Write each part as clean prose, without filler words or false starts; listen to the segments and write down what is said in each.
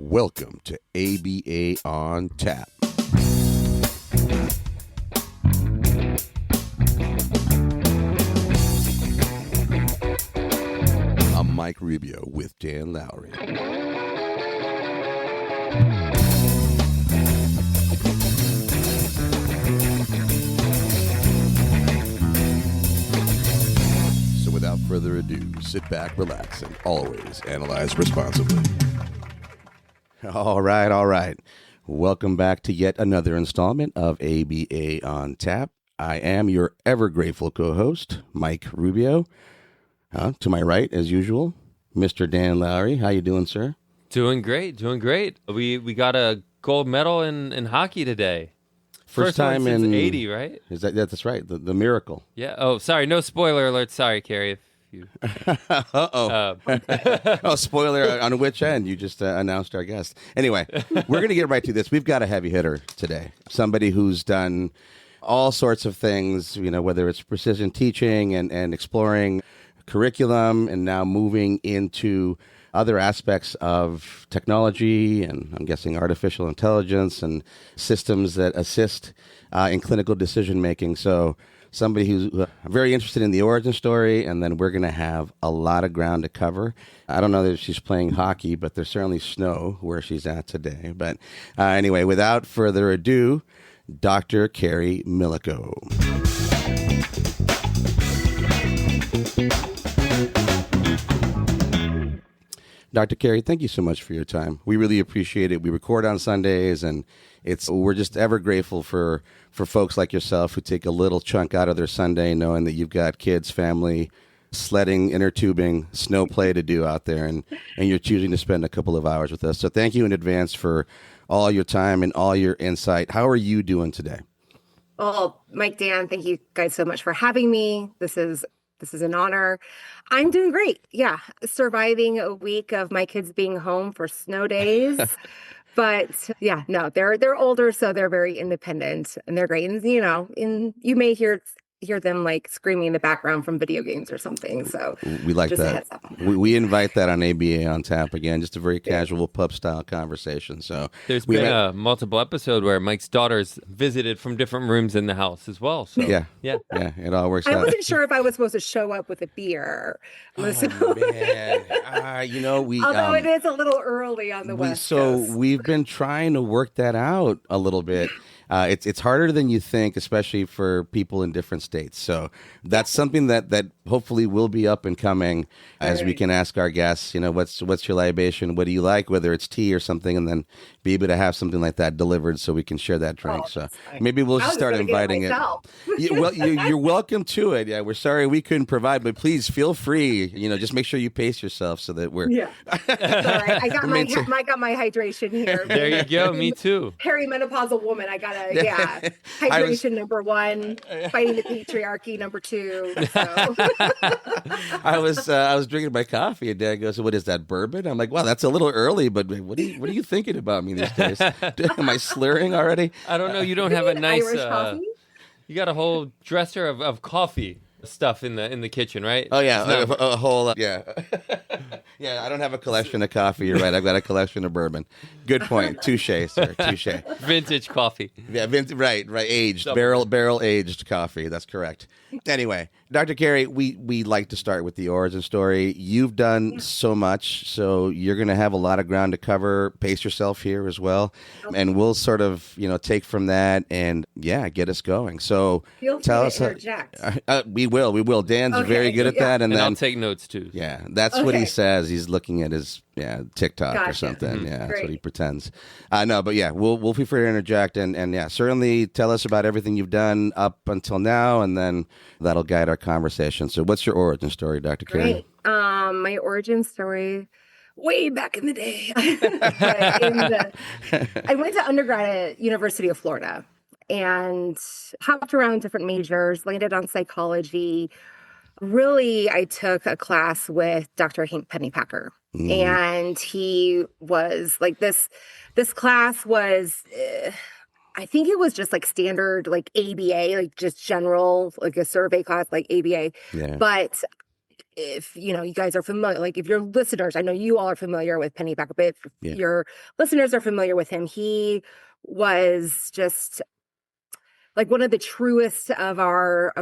Welcome to ABA on Tap. I'm Mike Rubio with Dan Lowery. So without further ado, sit back, relax, and always analyze responsibly. All right. Welcome back to yet another installment of ABA on Tap. I am your ever grateful co-host, Mike Rubio. To my right, as usual, Mr. Dan Lowery. How you doing, sir? Doing great. We got a gold medal in hockey today. First time one since in 80, right? That's right. The miracle. Yeah. Oh, sorry. No spoiler alert. Sorry, Kerri. If you. Oh, spoiler on which end? You just announced our guest. Anyway, we're going to get right to this. We've got a heavy hitter today. Somebody who's done all sorts of things, whether it's precision teaching and exploring curriculum and now moving into other aspects of technology and I'm guessing artificial intelligence and systems that assist in clinical decision making. So somebody who's very interested in the origin story, and then we're going to have a lot of ground to cover. I don't know that she's playing hockey, but there's certainly snow where she's at today. But anyway, without further ado, Dr. Kerri Milyko. Dr. Kerri, thank you so much for your time. We really appreciate it. We record on Sundays, and we're just ever grateful for folks like yourself who take a little chunk out of their Sunday knowing that you've got kids, family, sledding, inner tubing, snow play to do out there, and you're choosing to spend a couple of hours with us. So thank you in advance for all your time and all your insight. How are you doing today? Well, Mike, Dan, thank you guys so much for having me. This is an honor. I'm doing great. Yeah. Surviving a week of my kids being home for snow days. But yeah, no, they're older, so they're very independent and they're great. And you may hear them like screaming in the background from video games or something. So we like just that. A heads up. We invite that on ABA on Tap again, just a very casual pub style conversation. So there's been a multiple episode where Mike's daughters visited from different rooms in the house as well. So yeah, it all works out. I wasn't sure if I was supposed to show up with a beer. Oh man, although it is a little early on the West Coast. So we've been trying to work that out a little bit. It's harder than you think, especially for people in different states. So that's something that hopefully will be up and coming as we can ask our guests, what's your libation? What do you like? Whether it's tea or something, and then be able to have something like that delivered so we can share that drink. So maybe we'll just start inviting it. Well, you're welcome to it. Yeah, we're sorry we couldn't provide, but please feel free. Just make sure you pace yourself so that we're. Yeah. Sorry, I got my hydration here. There you go. Me too. Perimenopausal woman. I got hydration number one, fighting the patriarchy number two. So. I was drinking my coffee, and Dad goes, "What is that, bourbon?" I'm like, "Wow, that's a little early, but what are you thinking about me these days? Am I slurring already?" I don't know. You don't have a nice. Irish coffee? You got a whole dresser of coffee stuff in the kitchen, right? Oh yeah, a whole yeah. Yeah, I don't have a collection of coffee. You're right. I've got a collection of bourbon. Good point. Touche, sir. Touche. Vintage coffee. Yeah, right. Aged. Barrel aged coffee. That's correct. Anyway, Dr. Kerri, we like to start with the origin story. You've done so much, so you're going to have a lot of ground to cover. Pace yourself here as well. Okay. And we'll sort of, take from that and, get us going. So tell us. We will. Dan's very good at that. And then I'll take notes too. Yeah, that's what he says. He's looking at his TikTok or something. Mm-hmm. Yeah, that's what he pretends. No, but we'll feel free to interject and certainly tell us about everything you've done up until now, and then that'll guide our conversation. So, what's your origin story, Dr. Kerri? My origin story, way back in the day. I went to undergrad at University of Florida and hopped around different majors, landed on psychology. Really, I took a class with Dr. Hank Pennypacker. And he was like this class was, I think it was just like standard, like ABA, like just general, like a survey class, like ABA. Yeah. But if you guys are familiar, like if your listeners, I know you all are familiar with Pennypacker, but if your listeners are familiar with him, he was just like one of the truest of our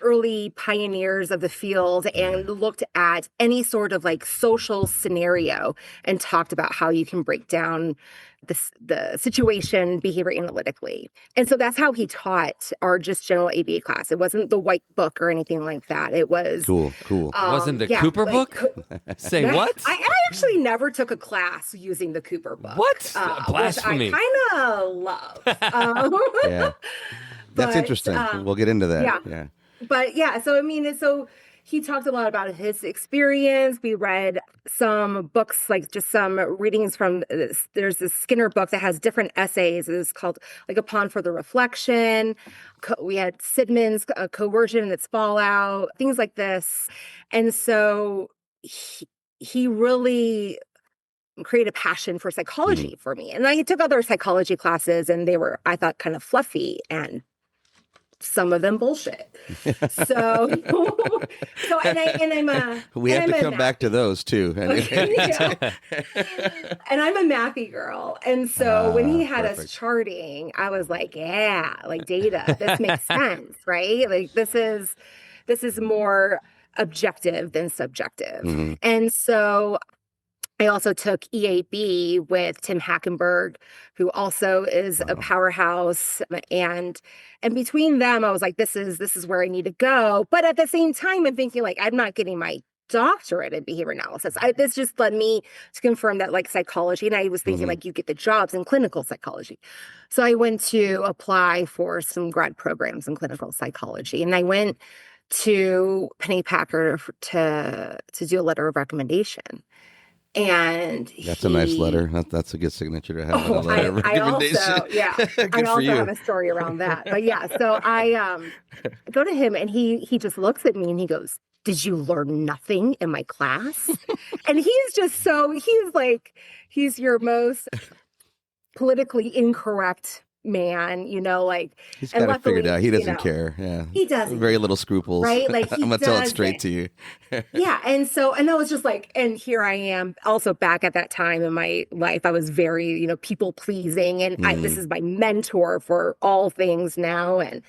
early pioneers of the field, and looked at any sort of like social scenario and talked about how you can break down the situation behavior analytically. And so that's how he taught our just general ABA class. It wasn't the white book or anything like that. It was cool. Wasn't the Cooper book? Say what? I actually never took a class using the Cooper book. What? Blasphemy. Which I kind of love. Yeah. That's interesting. We'll get into that. Yeah. But yeah, so he talked a lot about his experience. We read some books, like just some readings from there's this Skinner book that has different essays. It's called like A Pond for the Reflection. We had Sidman's Coercion and Its Fallout, things like this. And so he really create a passion for psychology for me. And I took other psychology classes, and they were, I thought, kind of fluffy and some of them bullshit. So we have to come back to those too. And I'm a mathy girl. And so when he had us charting, I was like, yeah, like data, this makes sense, right? Like this is more objective than subjective. And so I also took EAB with Tim Hackenberg, who also is a powerhouse. And between them, I was like, this is where I need to go. But at the same time, I'm thinking like, I'm not getting my doctorate in behavior analysis. This just led me to confirm that like psychology. And I was thinking like, you get the jobs in clinical psychology. So I went to apply for some grad programs in clinical psychology. And I went to Pennypacker to do a letter of recommendation. And that's a nice letter. That's a good signature to have. I also, I also have a story around that. But yeah, so I go to him, and he just looks at me and he goes, "Did you learn nothing in my class?" And he's your most politically incorrect man, like he's got it figured out. He doesn't care. Yeah, he doesn't. Very little scruples, right? Like I'm gonna tell it straight to you. Yeah, and I was just like, and here I am, also back at that time in my life, I was very, people pleasing, and this is my mentor for all things now, and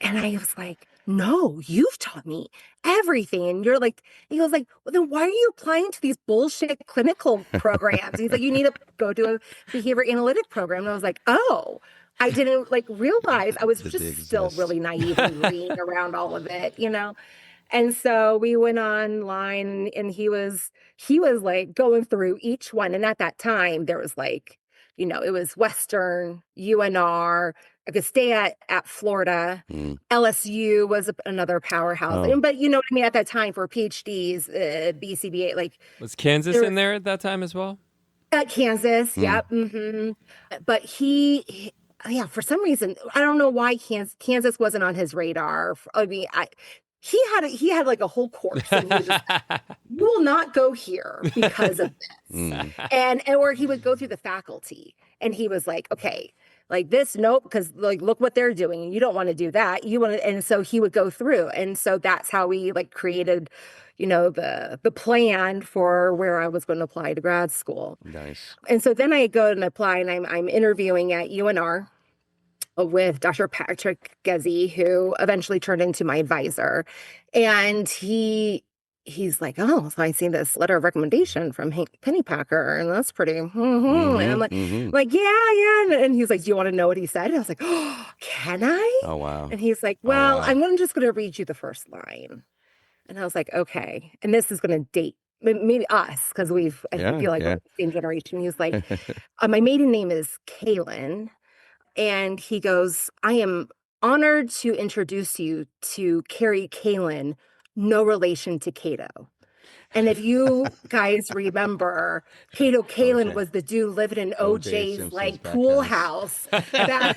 I was like, no, you've taught me everything. And you're like, he goes like, well, then why are you applying to these bullshit clinical programs? He's like, you need to go to a behavior analytic program. And I was like, oh, I didn't realize. I was just still really naive and green around all of it, And so we went online, and he was like going through each one. And at that time there was like, it was Western, UNR. I could stay at Florida. LSU was another powerhouse. But you know what I mean? At that time for PhDs, BCBA, like... Was Kansas in there at that time as well? Kansas, yep. But he, for some reason, I don't know why Kansas wasn't on his radar. I mean, he had like a whole course, and he was just, you will not go here because of this. And or he would go through the faculty, and he was like, okay, like this, nope, because like look what they're doing, and you don't want to do that. You want to, and so he would go through, and so that's how we like created, the plan for where I was going to apply to grad school. Nice. And so then I go and apply, and I'm interviewing at UNR with Dr. Patrick Gezzi, who eventually turned into my advisor. And he's like, oh, so I see this letter of recommendation from Pennypacker, and that's pretty, and I'm like, yeah. And he's like, do you want to know what he said? And I was like, oh, can I? Oh, wow. And he's like, well, I'm just going to read you the first line. And I was like, okay. And this is going to date maybe us, because I feel like we're the same generation. He was like, my maiden name is Kaylin. And he goes, I am honored to introduce you to Kerri Kaylin, no relation to Cato. And if you guys remember, Cato Kalin was the dude living in OJ's like pool house that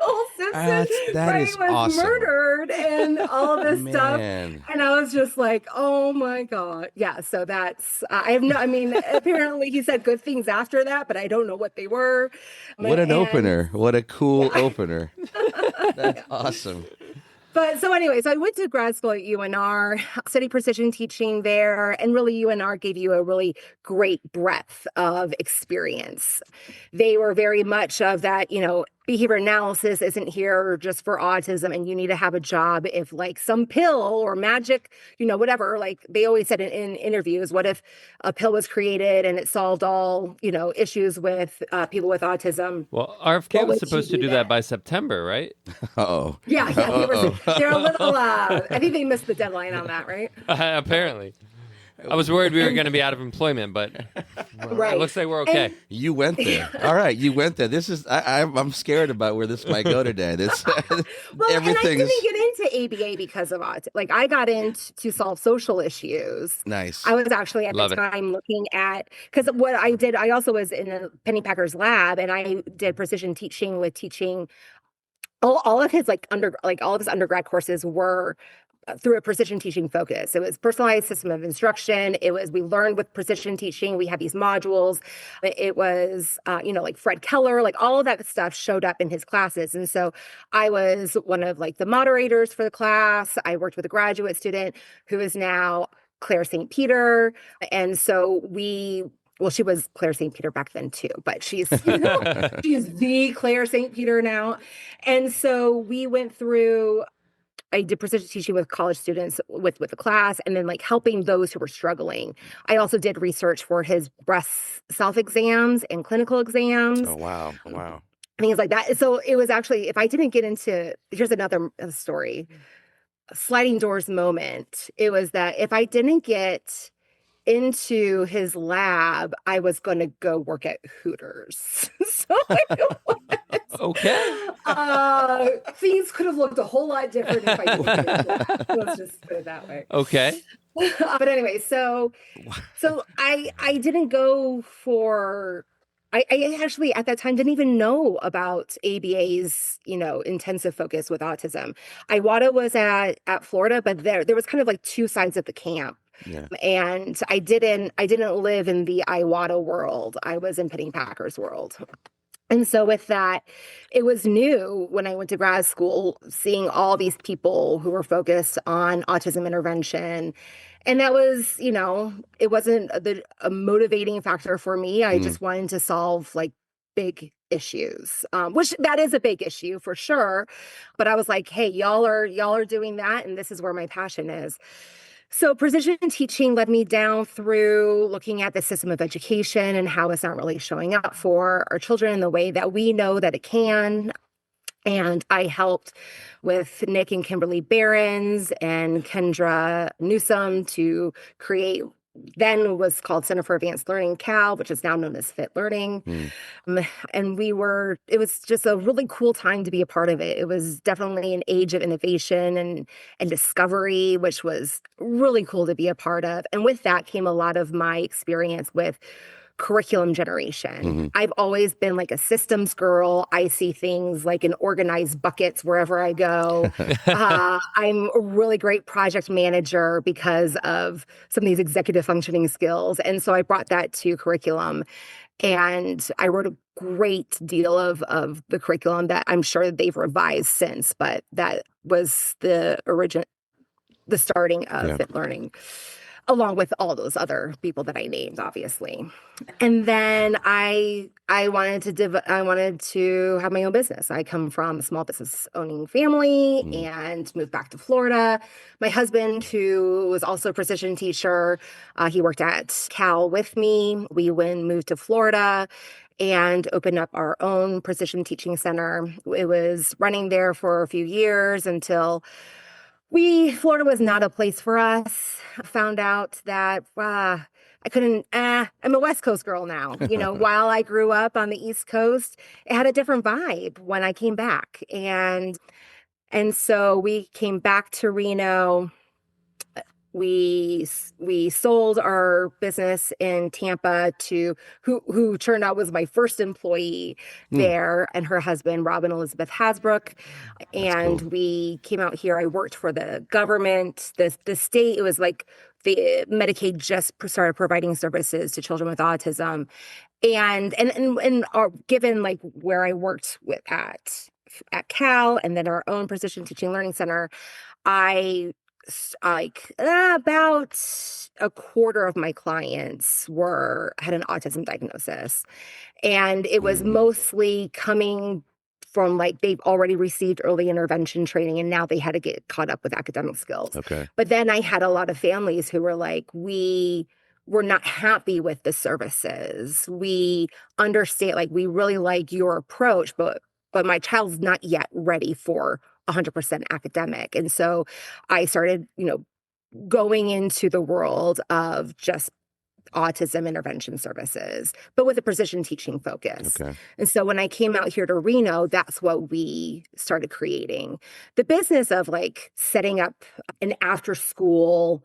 old Simpson was awesome. Murdered and all this stuff. And I was just like, oh my God. Yeah. So that's, apparently he said good things after that, but I don't know what they were. What an opener. What a cool opener. That's awesome. But so anyway, so I went to grad school at UNR, studied precision teaching there, and really UNR gave you a really great breadth of experience. They were very much of that, behavior analysis isn't here just for autism, and you need to have a job if like some pill or magic, whatever, like they always said in interviews, what if a pill was created and it solved all, issues with people with autism? Well, RFK What was would supposed you to do do that then? by September, right? Uh-oh. Yeah, they're a little, I think they missed the deadline on that, right? Apparently. I was worried we were going to be out of employment, but Right. it looks like we're okay. You went there. All right, you went there. This is I'm scared about where this might go today. This Well, everything and I is didn't get into ABA because of autism. Like I got into to solve social issues. nice. I was actually at Love the it. time looking at, because what I did, I also was in a Penny Packer's lab, and I did precision teaching with teaching all of his all of his undergrad courses were through a precision teaching focus. It was personalized system of instruction. We learned with precision teaching. We had these modules. It was, like Fred Keller, like all of that stuff showed up in his classes. And so I was one of like the moderators for the class. I worked with a graduate student who is now Claire St. Peter. And so she was Claire St. Peter back then too, but she's she's the Claire St. Peter now. And so we went through, I did precision teaching with college students with the class, and then like helping those who were struggling. I also did research for his breast self-exams and clinical exams. Oh wow. Wow. Things like that. So it was actually, if I didn't get into, here's another story, a sliding doors moment. It was that if I didn't get into his lab, I was going to go work at Hooters. So it was, Okay. things could have looked a whole lot different if I didn't get into that. Let's just put it that way. Okay. But anyway, so I didn't go for. I actually at that time didn't even know about ABA's, intensive focus with autism. Iwata was at Florida, but there was kind of like two sides of the camp. Yeah. And I didn't live in the Iwata world. I was in Penny Packer's world. And so with that, it was new when I went to grad school, seeing all these people who were focused on autism intervention. And that was, it wasn't a motivating factor for me. I just wanted to solve like big issues, which that is a big issue for sure. But I was like, hey, y'all are doing that. And this is where my passion is. So precision teaching led me down through looking at the system of education and how it's not really showing up for our children in the way that we know that it can. And I helped with Nick and Kimberly Behrens and Kendra Newsom to create then was called Center for Advanced Learning, CAL, which is now known as Fit Learning. And it was just a really cool time to be a part of it. It was definitely an age of innovation and discovery, which was really cool to be a part of. And with that came a lot of my experience with curriculum generation. I've always been like a systems girl. I see things like in organized buckets wherever I go. I'm a really great project manager because of some of these executive functioning skills. And so I brought that to curriculum. And I wrote a great deal of the curriculum that I'm sure they've revised since, but that was the starting of Fit Learning, along with all those other people that I named, obviously. And then I wanted to have my own business. I come from a small business owning family and moved back to Florida. My husband, who was also a precision teacher, he worked at Cal with me. We moved to Florida and opened up our own precision teaching center. It was running there for a few years until Florida was not a place for us. I found out that I couldn't, I'm a West Coast girl now. While I grew up on the East Coast, it had a different vibe when I came back. And so we came back to Reno. We sold our business in Tampa to who turned out was my first employee there, and her husband, Robin Elizabeth Hasbrook. And cool. We came out here. I worked for the government, the state. It was like the Medicaid just started providing services to children with autism. And given like where I worked at at Cal and then our own precision teaching learning center, I like about a quarter of my clients had an autism diagnosis. And it was mostly coming from like they've already received early intervention training and now they had to get caught up with academic skills. Okay. But then I had a lot of families who were like, we were not happy with the services. We understand, like, we really like your approach, but my child's not yet ready for 100% academic. And so I started, going into the world of just autism intervention services, but with a precision teaching focus. Okay. And so when I came out here to Reno, that's what we started creating. The business of like setting up an after school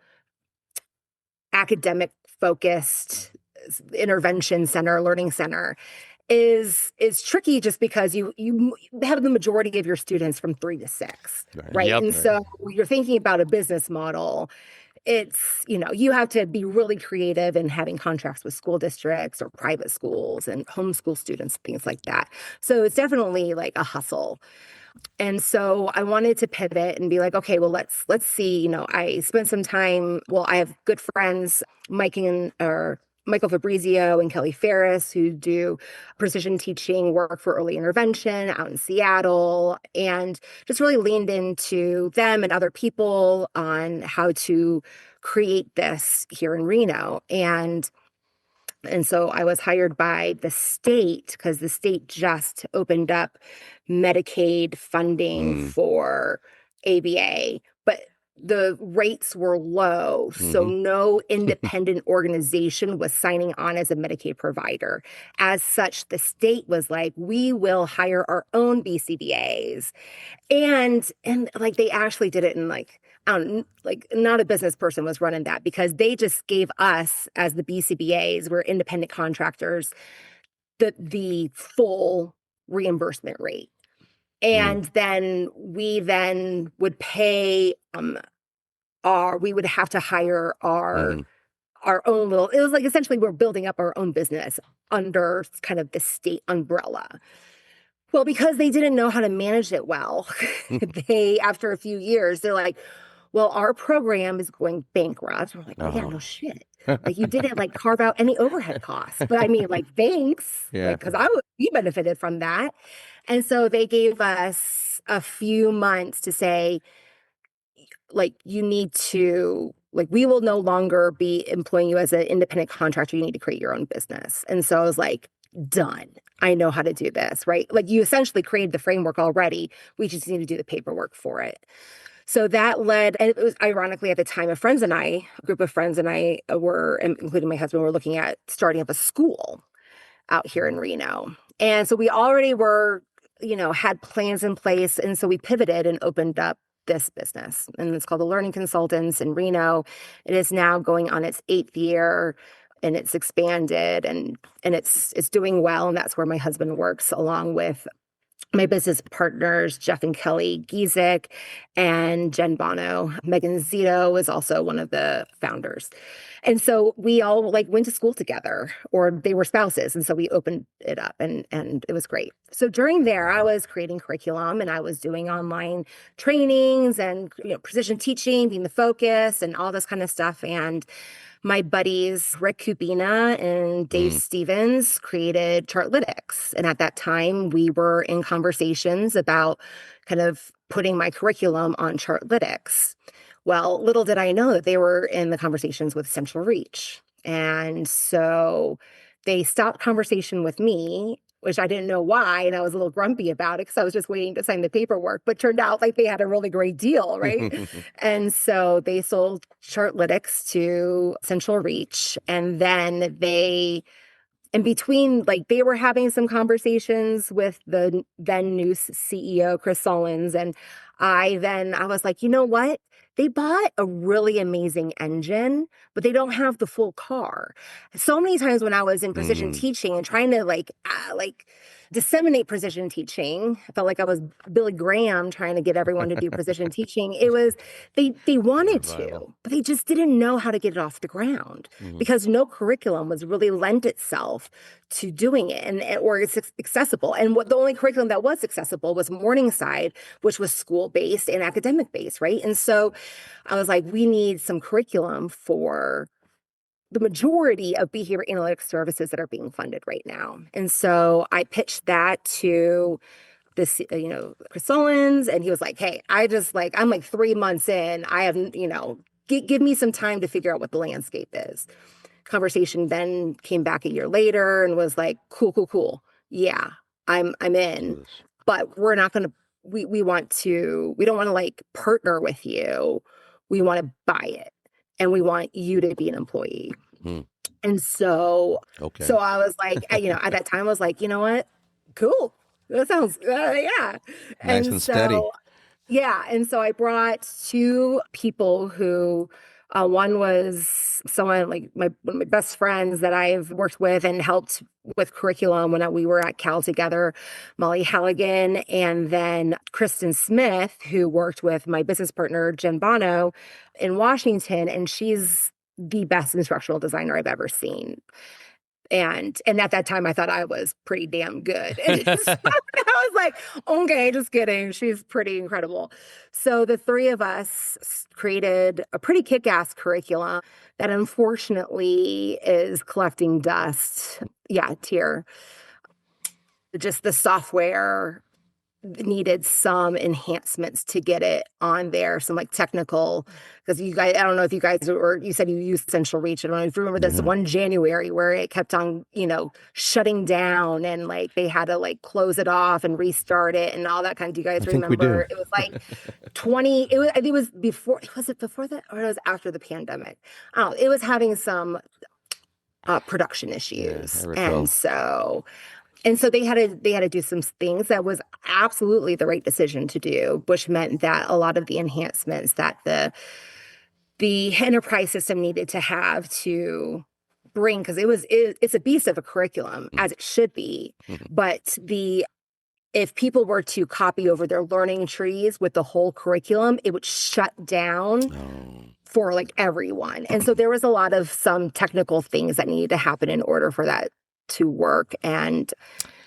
academic focused intervention center, learning center is tricky just because you have the majority of your students from 3 to 6, right? Yep. And so when you're thinking about a business model, it's, you have to be really creative in having contracts with school districts or private schools and homeschool students, things like that. So it's definitely like a hustle. And so I wanted to pivot and be like, okay, well, let's see, I spent some time, I have good friends, Michael Fabrizio and Kelly Ferris, who do precision teaching work for early intervention out in Seattle, and just really leaned into them and other people on how to create this here in Reno. And so I was hired by the state because the state just opened up Medicaid funding for ABA, but the rates were low. So no independent organization was signing on as a Medicaid provider. As such, the state was like, we will hire our own BCBAs. And like they actually did it in like, not a business person was running that because they just gave us as the BCBAs, we're independent contractors, the full reimbursement rate. And then we would pay we would have to hire our own little, it was like essentially we're building up our own business under kind of the state umbrella. Well, because they didn't know how to manage it well, after a few years, they're like, well, our program is going bankrupt. We're like, yeah, no shit. Like you didn't like carve out any overhead costs. But I mean, like, thanks. Yeah. Because we benefited from that. And so they gave us a few months to say, like, you need to, like, we will no longer be employing you as an independent contractor. You need to create your own business. And so I was like, done. I know how to do this, right? Like you essentially created the framework already. We just need to do the paperwork for it. So that led, and it was ironically at the time a group of friends and I were, including my husband, were looking at starting up a school out here in Reno. And so we already were, had plans in place. And so we pivoted and opened up this business. And it's called the Learning Consultants in Reno. It is now going on its 8th year. And it's expanded and it's doing well. And that's where my husband works along with my business partners, Jeff and Kelly Giesick and Jen Bono. Megan Zito is also one of the founders. And so we all like went to school together, or they were spouses. And so we opened it up and it was great. So during there, I was creating curriculum and I was doing online trainings and, precision teaching being the focus and all this kind of stuff. And my buddies, Rick Kubina and Dave Stevens, created Chartlytics. And at that time, we were in conversations about kind of putting my curriculum on Chartlytics. Well, little did I know that they were in the conversations with CentralReach. And so they stopped conversation with me, which I didn't know why. And I was a little grumpy about it because I was just waiting to sign the paperwork. But turned out like they had a really great deal, right? And so they sold Chartlytics to CentralReach. And then in between, like they were having some conversations with the then new CEO, Chris Sullins. And I was like, you know what? they bought a really amazing engine, but they don't have the full car. So many times when I was in precision teaching and trying to like disseminate precision teaching, I felt like I was Billy Graham trying to get everyone to do precision teaching. It was they wanted to, but they just didn't know how to get it off the ground because no curriculum was really lent itself to doing it or it's accessible. And what the only curriculum that was accessible was Morningside, which was school-based and academic-based, right? And so I was like, we need some curriculum for the majority of behavior analytics services that are being funded right now. And so I pitched that to this, Chris Solons, and he was like, hey, I'm like 3 months in. I haven't, give me some time to figure out what the landscape is. Conversation then came back a year later and was like, cool. Yeah, I'm in, but we're not going to, we don't want to like partner with you. We want to buy it and we want you to be an employee. And so, so I was like, at that time I was like, you know what? Cool. That sounds, yeah. Nice and steady. Yeah. And so I brought 2 people who, one was someone like one of my best friends that I've worked with and helped with curriculum when we were at Cal together, Molly Halligan, and then Kristen Smith, who worked with my business partner, Jen Bono, in Washington. And she's the best instructional designer I've ever seen. And at that time, I thought I was pretty damn good. And so I was like, okay, just kidding. She's pretty incredible. So the 3 of us created a pretty kick-ass curriculum that unfortunately is collecting dust. Yeah, tier. Just the software needed some enhancements to get it on there, some like technical, because you guys, I don't know if you guys, or you said you used CentralReach. I don't know if you remember this one January where it kept on, shutting down and like they had to like close it off and restart it and all that kind of, do you guys remember? It was like 20, it was before that or it was after the pandemic? I don't know, it was having some production issues. And so they had to do some things that was absolutely the right decision to do, which meant that a lot of the enhancements that the enterprise system needed to have to bring, because it's a beast of a curriculum, as it should be, but if people were to copy over their learning trees with the whole curriculum, it would shut down for like everyone. And so there was a lot of some technical things that needed to happen in order for that to work, and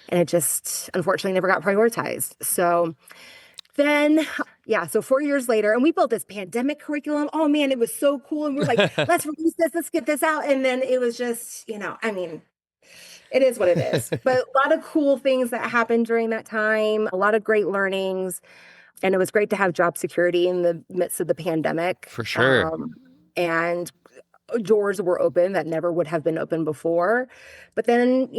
it just unfortunately never got prioritized. So then, so 4 years later, and we built this pandemic curriculum. Oh man, it was so cool. And we're like, let's release this, let's get this out. And then it was just, it is what it is. But a lot of cool things that happened during that time, a lot of great learnings. And it was great to have job security in the midst of the pandemic. For sure. And doors were open that never would have been open before. But then,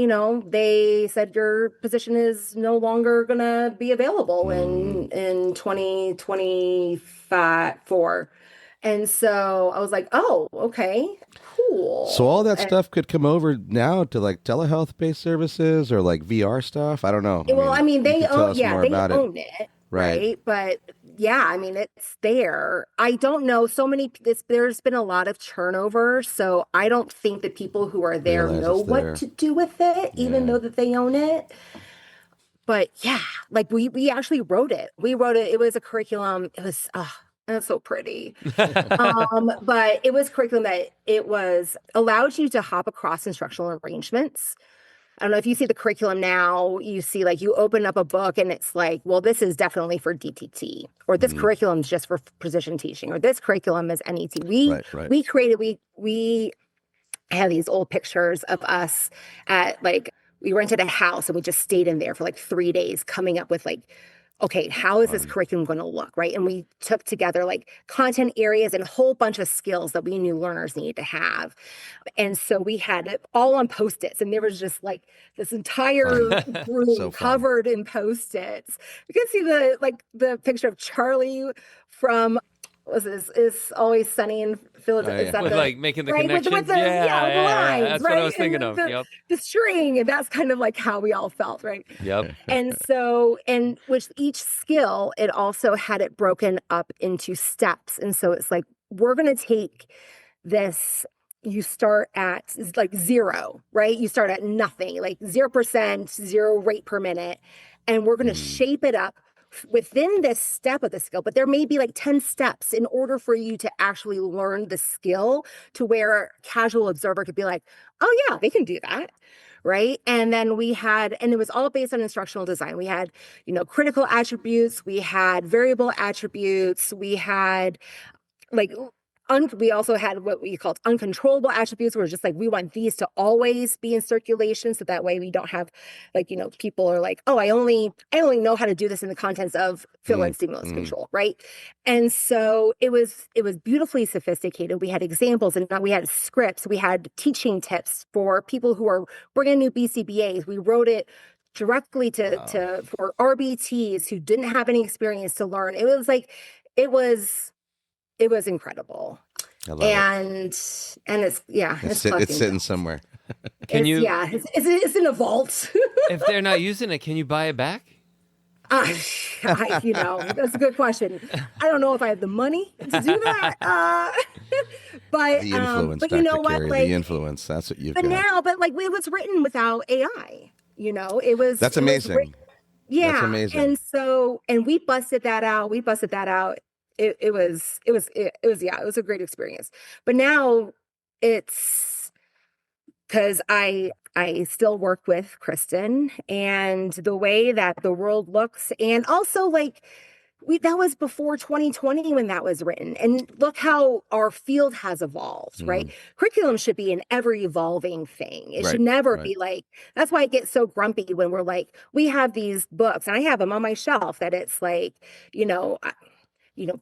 they said your position is no longer going to be available in 2024. And so I was like, oh, okay, cool. So all that stuff could come over now to like telehealth-based services or like VR stuff? I don't know. They own it. Right. But it's there. I don't know. There's been a lot of turnover. So I don't think the people who are there know what to do with it, even though that they own it. But like we actually wrote it. It was a curriculum. It was, that's so pretty. But it was curriculum that it was allowed you to hop across instructional arrangements. I don't know if you see the curriculum now, you see like you open up a book and it's like, well, this is definitely for DTT, or this curriculum is just for precision teaching, or this curriculum is NET. We have these old pictures of us at like, we rented a house and we just stayed in there for like 3 days coming up with like, okay, how is this curriculum going to look, right? And we took together like content areas and a whole bunch of skills that we knew learners needed to have. And so we had it all on Post-its, and there was just like this entire room covered in Post-its. You can see the picture of Charlie from, is Always Sunny in feel Oh, is yeah. that With the like making the right with connections. the, yeah, with the lines, That's right? what I was And thinking of. Yep. the string, and that's kind of like how we all felt, right? Yep. And so, and with each skill, it also had it broken up into steps. And so it's like, we're going to take this, you start at it's like zero, right? You start at nothing, like 0%, zero rate per minute. And we're going to shape it up within this step of the skill, but there may be like 10 steps in order for you to actually learn the skill to where a casual observer could be like, oh yeah, they can do that. Right. And then we had, and it was all based on instructional design. We had, critical attributes, we had variable attributes, we had like we also had what we called uncontrollable attributes, where just like we want these to always be in circulation, so that way we don't have like people are like, oh, I only know how to do this in the contents of fill and stimulus control, right? And so it was beautifully sophisticated. We had examples, and we had scripts, we had teaching tips for people who are brand new BCBAs. We wrote it directly to for RBTs who didn't have any experience to learn. It was incredible. I love And it's it's sitting somewhere. It's in a vault. If they're not using it, can you buy it back? That's a good question. I don't know if I have the money to do that. But The influence, but Dr. you know what? Kerri, Like, the influence. That's what you've but got. now, but like it was written without AI. That's amazing. Yeah. That's amazing. And so, and we busted that out. It was a great experience. But now it's because I still work with Kristen, and the way that the world looks, and also like that was before 2020 when that was written. And look how our field has evolved, right? Curriculum should be an ever evolving thing. It should never be like, that's why I get so grumpy when we're like, we have these books and I have them on my shelf that it's like,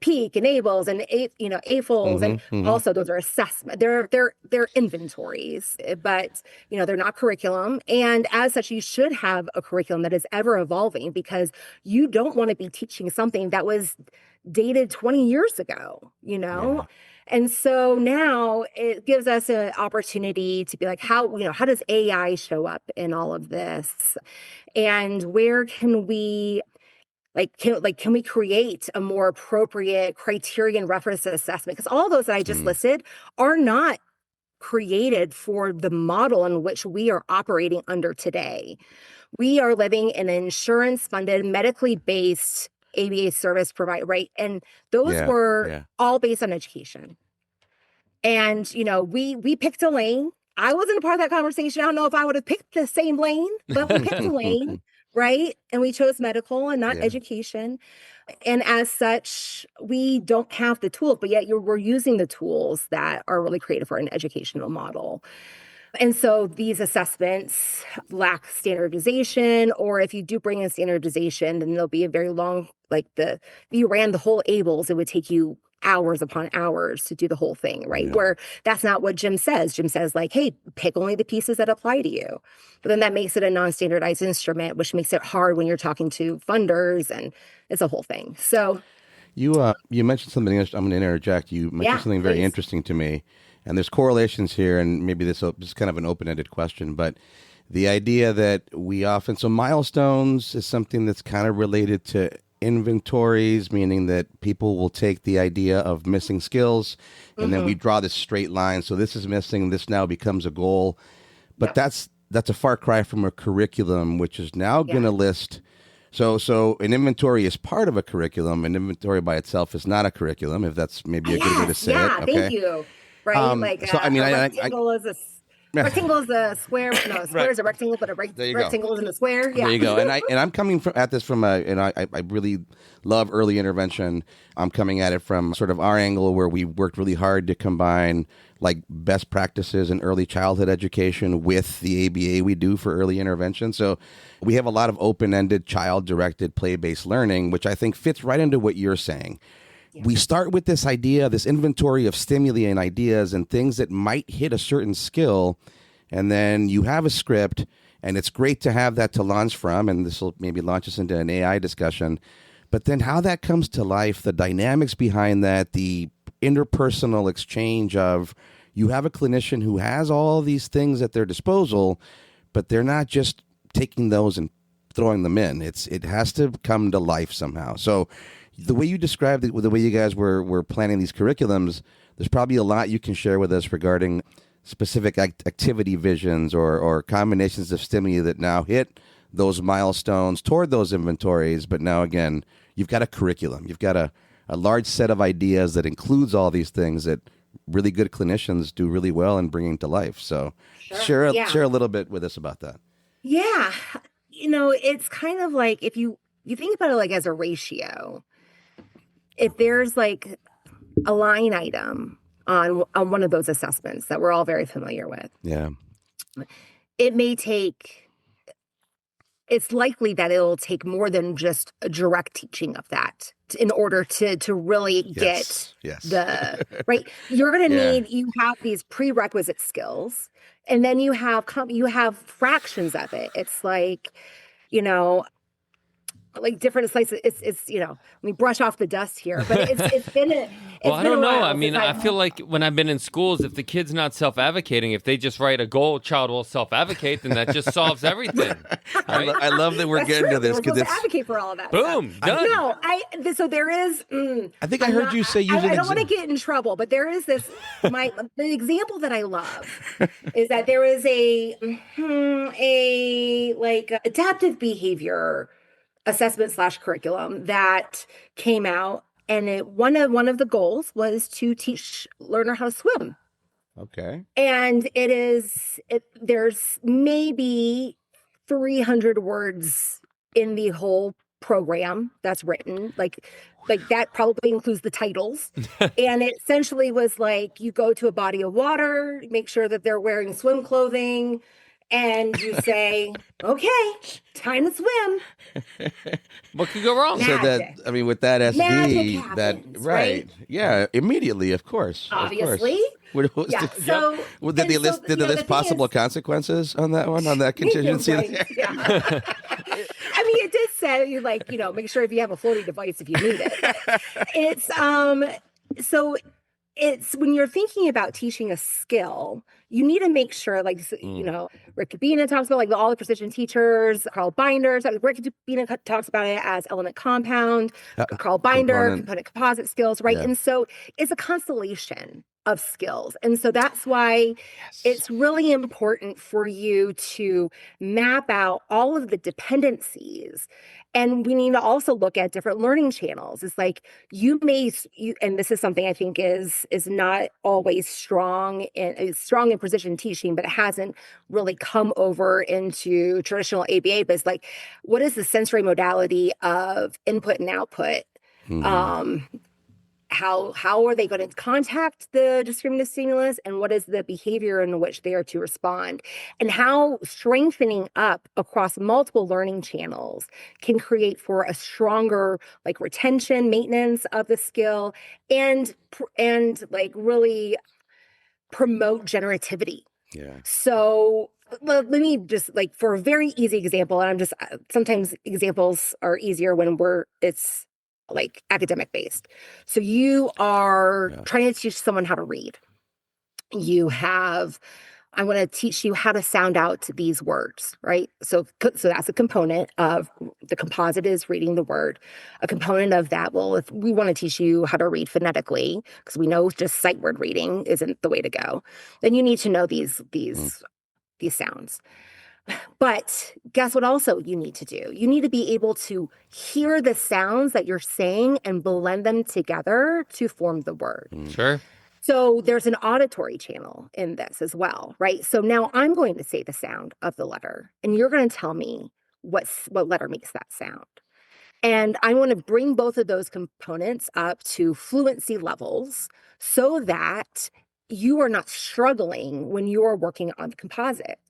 peak enables and AFOLs, and also those are assessment. They're inventories, but they're not curriculum. And as such, you should have a curriculum that is ever evolving, because you don't want to be teaching something that was dated 20 years ago. And so now it gives us an opportunity to be like, how does AI show up in all of this, and where can we can we create a more appropriate criterion reference assessment? Because all those that I just listed are not created for the model in which we are operating under today. We are living in an insurance-funded, medically based ABA service provider, right? And those were all based on education. And, we picked a lane. I wasn't a part of that conversation. I don't know if I would have picked the same lane, but we picked a lane. Right. And we chose medical and not education. And as such, we don't have the tools, but yet we're using the tools that are really created for an educational model. And so these assessments lack standardization, or if you do bring in standardization, then there'll be a very long, if you ran the whole ABLES, it would take you hours upon hours to do the whole thing, right? Where that's not what Jim says. Jim says like, hey, pick only the pieces that apply to you. But then that makes it a non-standardized instrument, which makes it hard when you're talking to funders, and it's a whole thing. So you mentioned something. I'm going to interject. You mentioned something very interesting to me, and there's correlations here, and maybe this is kind of an open-ended question, but the idea that so milestones is something that's kind of related to inventories, meaning that people will take the idea of missing skills and then we draw this straight line. So this is missing, this now becomes a goal. But that's a far cry from a curriculum, which is now going to list. So an inventory is part of a curriculum. An inventory by itself is not a curriculum, if that's maybe a good way to say it. Okay? Thank you. Right? So, rectangle is a square. No, a square is a rectangle, but a rectangle isn't a square. Yeah. There you go. And I'm coming at this from I really love early intervention. I'm coming at it from sort of our angle, where we worked really hard to combine like best practices in early childhood education with the ABA we do for early intervention. So we have a lot of open-ended, child-directed, play-based learning, which I think fits right into what you're saying. We start with this idea, this inventory of stimuli and ideas and things that might hit a certain skill, and then you have a script, and it's great to have that to launch from, and this will maybe launch us into an AI discussion. But then how that comes to life, the dynamics behind that, the interpersonal exchange of you have a clinician who has all these things at their disposal, but they're not just taking those and throwing them in. It has to come to life somehow. So the way you described it, the way you guys were planning these curriculums, there's probably a lot you can share with us regarding specific activity visions or combinations of stimuli that now hit those milestones toward those inventories. But now, again, you've got a curriculum. You've got a large set of ideas that includes all these things that really good clinicians do really well in bringing to life. So share a little bit with us about that. Yeah. It's kind of like if you think about it like as a ratio, if there's like a line item on one of those assessments that we're all very familiar with. Yeah. It's likely that it'll take more than just a direct teaching of that in order to really get the right. You're going to need, you have these prerequisite skills, and then you have fractions of it. It's like, like different slices. It's let me brush off the dust here, but it's been a well, I don't know. I mean, I feel like when I've been in schools, if the kid's not self-advocating, if they just write a goal, child will self-advocate, then that just solves everything. Right? I love that we're getting to this because it's advocate for all of that. Boom, done. No, so there is. I think I heard you say I don't want to get in trouble, but there is this. The example that I love is that there is a adaptive behavior assessment / curriculum that came out, and one of the goals was to teach learner how to swim. Okay. And there's maybe 300 words in the whole program that's written, like that probably includes the titles. And it essentially was like, you go to a body of water, make sure that they're wearing swim clothing, and you say, okay, time to swim. What could go wrong? Magic. So that, I mean, with that SD, happens, right? Yeah, immediately, of course. Obviously. Of course. Did they list possible consequences on that one, on that contingency? Right, yeah. I mean, it did say, make sure if you have a floating device if you need it. It's when you're thinking about teaching a skill, you need to make sure, Rick Cabina talks about all the precision teachers, Carl Binder, Rick Cabina talks about it as element compound, Carl Binder, component composite skills, right? Yeah. And so it's a constellation of skills. And so that's why it's really important for you to map out all of the dependencies. And we need to also look at different learning channels. It's like and this is something I think is not always strong in precision teaching, but it hasn't really come over into traditional ABA. But it's like, what is the sensory modality of input and output? Mm-hmm. How are they going to contact the discriminative stimulus, and what is the behavior in which they are to respond, and how strengthening up across multiple learning channels can create for a stronger retention, maintenance of the skill, and really promote generativity. Yeah. So let me just for a very easy example, and sometimes examples are easier when it's academic based. So you are trying to teach someone how to read. I want to teach you how to sound out these words, right? So that's a component of the composite is reading the word. A component of that, if we want to teach you how to read phonetically, because we know just sight word reading isn't the way to go, then you need to know these sounds. But guess what also you need to do? You need to be able to hear the sounds that you're saying and blend them together to form the word. Sure. So there's an auditory channel in this as well, right? So now I'm going to say the sound of the letter, and you're going to tell me what letter makes that sound. And I want to bring both of those components up to fluency levels so that you are not struggling when you are working on the composite.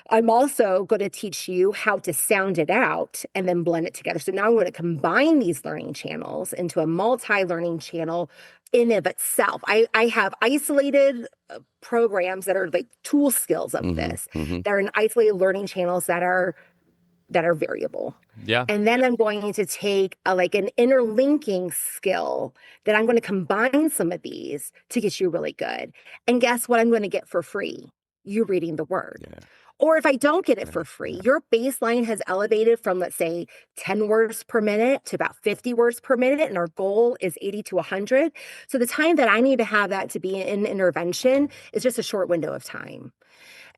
I'm also going to teach you how to sound it out and then blend it together. So now I'm going to combine these learning channels into a multi-learning channel in of itself. I have isolated programs that are tool skills of this. Mm-hmm. That are in isolated learning channels that are variable. Yeah. And then I'm going to take like an interlinking skill that I'm going to combine some of these to get you really good. And guess what I'm going to get for free? You reading the word. Yeah. Or if I don't get it for free, your baseline has elevated from, let's say, 10 words per minute to about 50 words per minute. And our goal is 80 to 100. So the time that I need to have that to be in intervention is just a short window of time.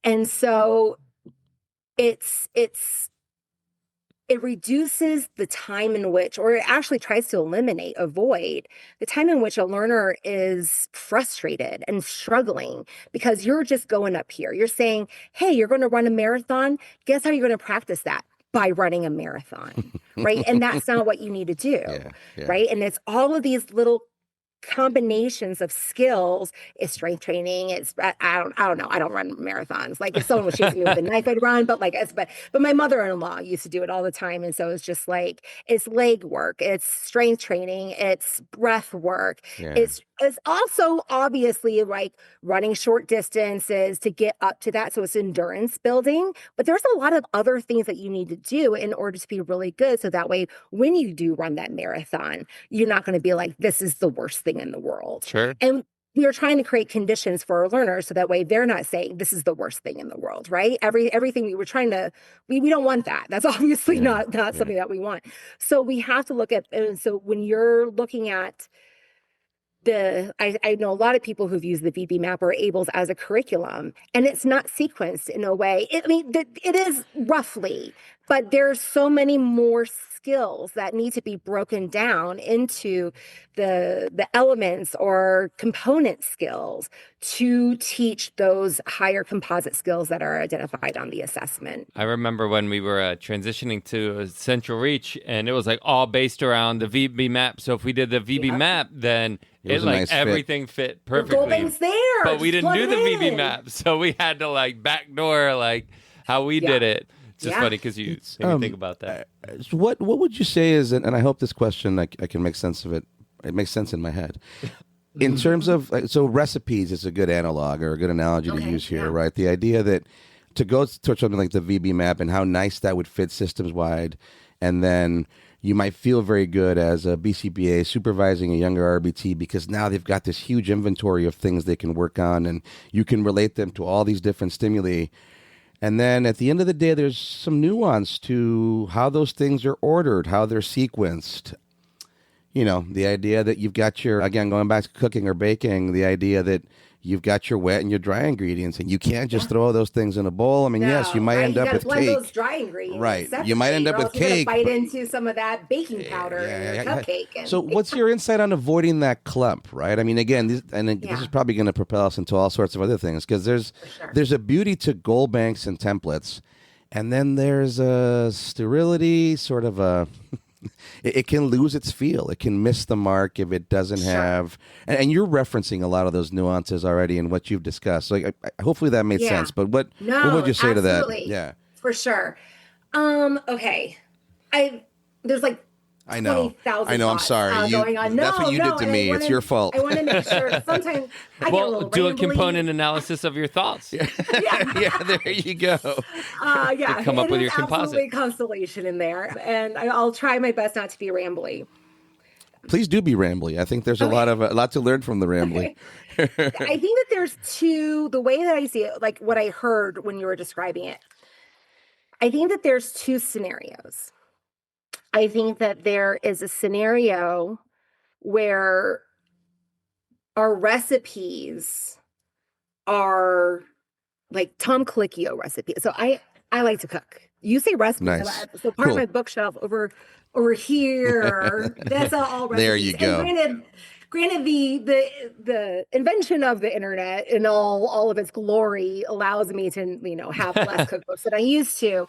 And so it reduces the time in which, or it actually tries to avoid the time in which a learner is frustrated and struggling because you're just going up here. You're saying, hey, you're going to run a marathon. Guess how you're going to practice that? By running a marathon, right? And that's not what you need to do, right? And it's all of these little combinations of skills. It's strength training. It's I don't know. I don't run marathons. Like if someone was chasing me with a knife, I'd run. But but my mother-in-law used to do it all the time, and so it's just like it's leg work, it's strength training, it's breath work. It's also obviously like running short distances to get up to that. So it's endurance building. But there's a lot of other things that you need to do in order to be really good. So that way, when you do run that marathon, you're not going to be like, this is the worst thing in the world. Sure. And we are trying to create conditions for our learners so that way they're not saying this is the worst thing in the world, right? Everything we were trying to, we don't want that. That's obviously not something that we want. So we have to look at, and so when you're looking at I know a lot of people who've used the VB map or ABLES as a curriculum, and it's not sequenced in a way. It is roughly, but there's so many more skills that need to be broken down into the elements or component skills to teach those higher composite skills that are identified on the assessment. I remember when we were transitioning to CentralReach, and it was like all based around the VB map. So if we did the VB map, then it like nice everything fit perfectly. The golding's there, but we didn't do the VB map, so we had to like backdoor like how we did it. It's just funny because you think about that. What would you say is, and I hope this question I can make sense of it. It makes sense in my head. In terms of, so recipes is a good analog or a good analogy to use here, right? The idea that to go to something like the VB map and how nice that would fit systems wide, and then you might feel very good as a BCBA supervising a younger RBT because now they've got this huge inventory of things they can work on, and you can relate them to all these different stimuli. And then at the end of the day, there's some nuance to how those things are ordered, how they're sequenced. You know, the idea that you've got your, again, going back to cooking or baking, the idea that you've got your wet and your dry ingredients, and you can't just throw those things in a bowl. I mean, yes, you might end up with cake. Those dry ingredients, right? You might end up with cake. Bite into some of that baking powder in your cupcake. So, what's your insight on avoiding that clump? Right? I mean, again, this is probably going to propel us into all sorts of other things because there's a beauty to goal banks and templates, and then there's a sterility, sort of a. It can lose its feel. It can miss the mark if it doesn't have. And you're referencing a lot of those nuances already in what you've discussed. So hopefully that made sense. But what would you say to that? Yeah, for sure. Okay, there's like I know. I'm sorry. Going on. That's what you did to me. It's your fault. I want to make sure. Sometimes I get a little do rambly. a component analysis of your thoughts. Yeah, there you go. Come up with your composite. Absolutely constellation in there, and I'll try my best not to be rambly. Please do be rambly. I think there's a lot to learn from the rambly. I think that there's the way that I see it, like what I heard when you were describing it. I think that there's two scenarios. I think that there is a scenario where our recipes are like Tom Colicchio recipes. So I like to cook. You say recipes. Nice. So part of my bookshelf over here, that's all recipes. There you go. And granted, the invention of the internet in all of its glory allows me to, have less cookbooks than I used to.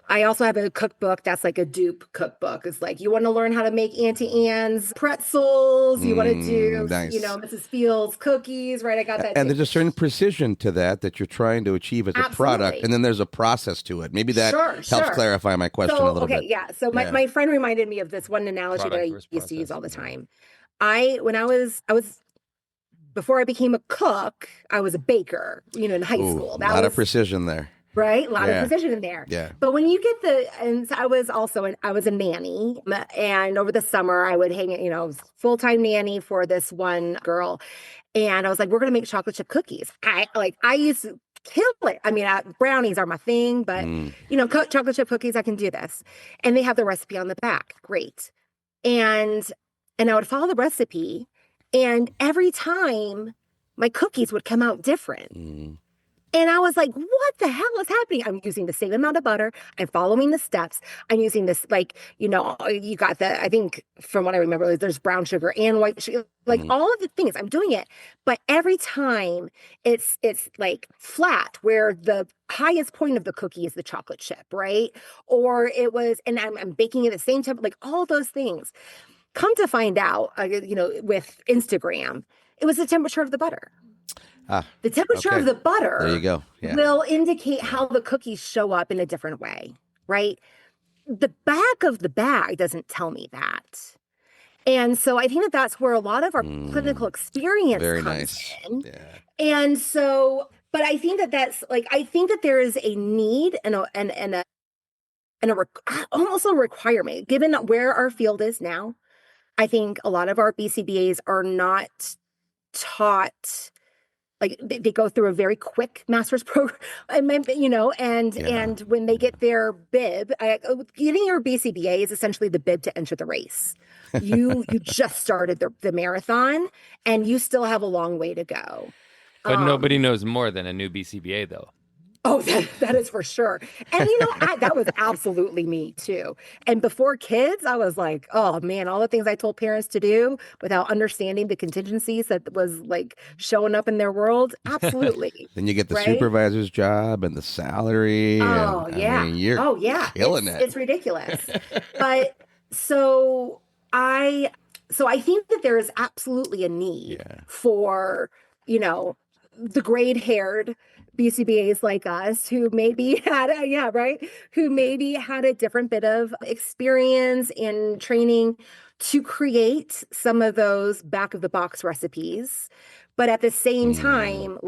I also have a cookbook that's like a dupe cookbook. It's like, you want to learn how to make Auntie Anne's pretzels. You want to do, nice. Mrs. Fields cookies, right? I got that. And there's a certain precision to that you're trying to achieve as a product. And then there's a process to it. Maybe that helps clarify my question a little bit. Yeah. So my friend reminded me of this one analogy that I used to use all the time. When I was before I became a cook, I was a baker, in high school. A lot of precision there. right? A lot of precision in there. Yeah. But when you get and so I was a nanny, and over the summer I would full-time nanny for this one girl. And I was like, we're going to make chocolate chip cookies. I used to kill it. I mean, brownies are my thing, but chocolate chip cookies, I can do this. And they have the recipe on the back. Great. And I would follow the recipe, and every time my cookies would come out different. And I was like, what the hell is happening? I'm using the same amount of butter. I'm following the steps. I'm using this, you got I think from what I remember, there's brown sugar and white sugar, all of the things. I'm doing it. But every time it's like flat, where the highest point of the cookie is the chocolate chip, right? Or it was, and I'm baking it at the same time, all those things. Come to find out, with Instagram, it was the temperature of the butter. The temperature of the butter there you go. Will indicate how the cookies show up in a different way, right? The back of the bag doesn't tell me that. And so I think that's where a lot of our clinical experience comes in. Yeah. And so, but I think I think that there is a need and almost a requirement, given where our field is now. I think a lot of our BCBAs are not taught. They go through a very quick master's program, and when they get their bib, getting your BCBA is essentially the bib to enter the race. You just started the marathon, and you still have a long way to go. But nobody knows more than a new BCBA, though. Oh, that is for sure. And, that was absolutely me, too. And before kids, I was like, oh, man, all the things I told parents to do without understanding the contingencies that was, showing up in their world. Absolutely. Then you get the supervisor's job and the salary. Oh, and, yeah. You're killing it. It's ridiculous. But so I think that there is absolutely a need for, the gray-haired BCBAs like us who maybe had a different bit of experience in training to create some of those back of the box recipes, but at the same time,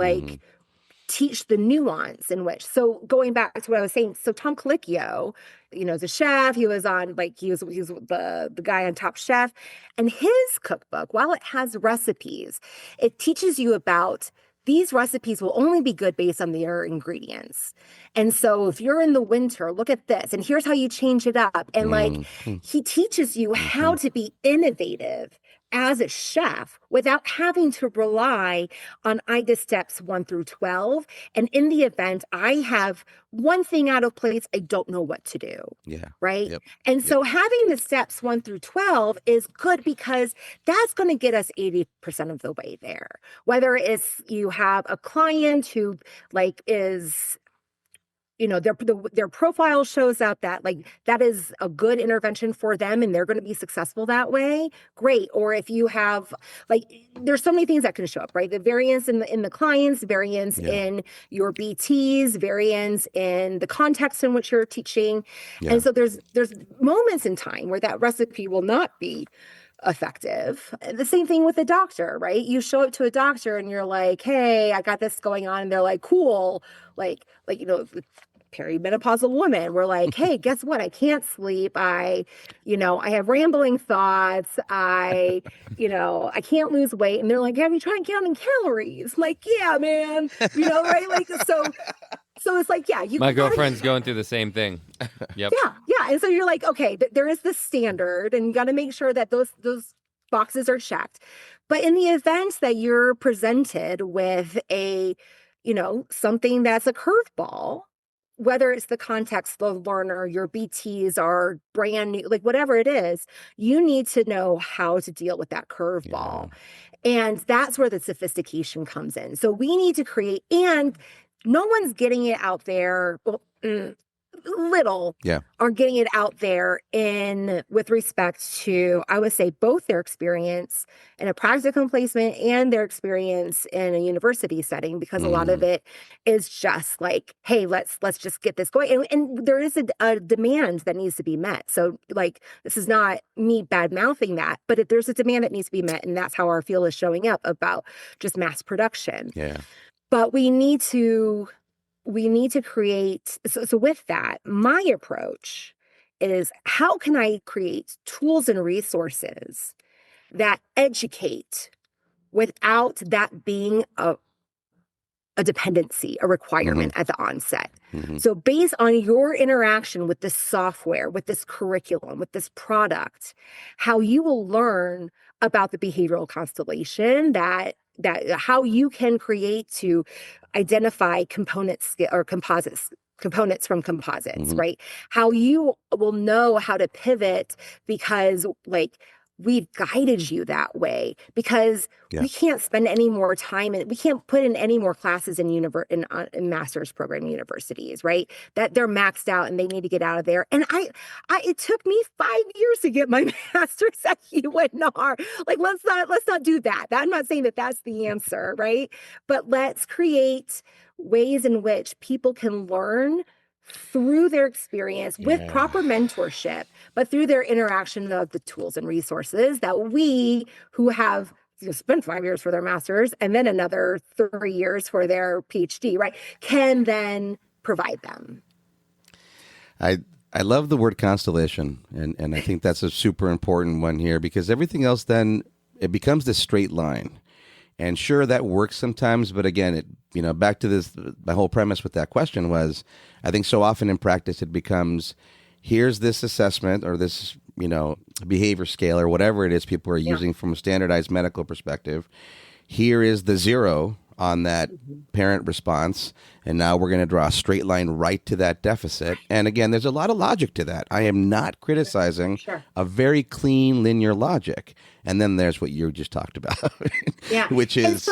teach the nuance in which. So going back to what I was saying, so Tom Colicchio, is a chef. He was on he was the guy on Top Chef, and his cookbook, while it has recipes, it teaches you about these recipes will only be good based on their ingredients. And so if you're in the winter, look at this, and here's how you change it up. And he teaches you how to be innovative as a chef without having to rely on I did steps 1 through 12. And in the event I have one thing out of place, I don't know what to do. Yeah. Right. Yep. And so having the steps 1 through 12 is good because that's going to get us 80% of the way there. Whether it's you have a client who is, their profile shows up that that is a good intervention for them and they're going to be successful that way. Great. Or if you have there's so many things that can show up, right? The variance in the clients, variance in your BTs, variance in the context in which you're teaching. Yeah. And so there's moments in time where that recipe will not be effective. The same thing with a doctor, right? You show up to a doctor and you're like, hey, I got this going on. And they're like, cool. Perimenopausal woman. We're like, hey, guess what? I can't sleep. I have rambling thoughts. I can't lose weight. And they're like, have you tried counting calories? Like, yeah, man. Right? So it's like, my girlfriend's going through the same thing. Yep. Yeah. And so you're like, okay, there is this standard and you got to make sure that those boxes are checked. But in the event that you're presented with something that's a curveball, whether it's the context of the learner, your BTs are brand new, whatever it is, you need to know how to deal with that curveball. Yeah. And that's where the sophistication comes in. So we need to create, and no one's getting it out there. Well, are getting it out there with respect to, I would say, both their experience in a practicum placement and their experience in a university setting, because a lot of it is just like, hey, let's just get this going. And there is a demand that needs to be met. So this is not me bad mouthing that, but there's a demand that needs to be met. And that's how our field is showing up about just mass production. Yeah. But we need to we need to create, so with that, my approach is how can I create tools and resources that educate without that being a dependency, a requirement at the onset. So based on your interaction with this software, with this curriculum, with this product, how you will learn about the behavioral constellation that how you can create to identify components or composites components from composites, right? How you will know how to pivot because like we've guided you that way because we can't spend any more time and we can't put in any more classes in master's program universities, right? That they're maxed out and they need to get out of there. And it took me 5 years to get my master's at UNR. Like, let's not do that. I'm not saying that that's the answer, right? But let's create ways in which people can learn through their experience with proper mentorship, but through their interaction of the tools and resources that we who have spent 5 years for their master's and then another 3 years for their PhD, right, can then provide them. I love the word constellation, and I think that's a super important one here because everything else then, it becomes this straight line. And sure, that works sometimes, but again, back to this, my whole premise with that question was, I think so often in practice it becomes, here's this assessment or this, behavior scale or whatever it is people are using from a standardized medical perspective. Here is the 0 on that parent response, and now we're going to draw a straight line right to that deficit. And again, there's a lot of logic to that. I am not criticizing a very clean linear logic. And then there's what you just talked about, which is,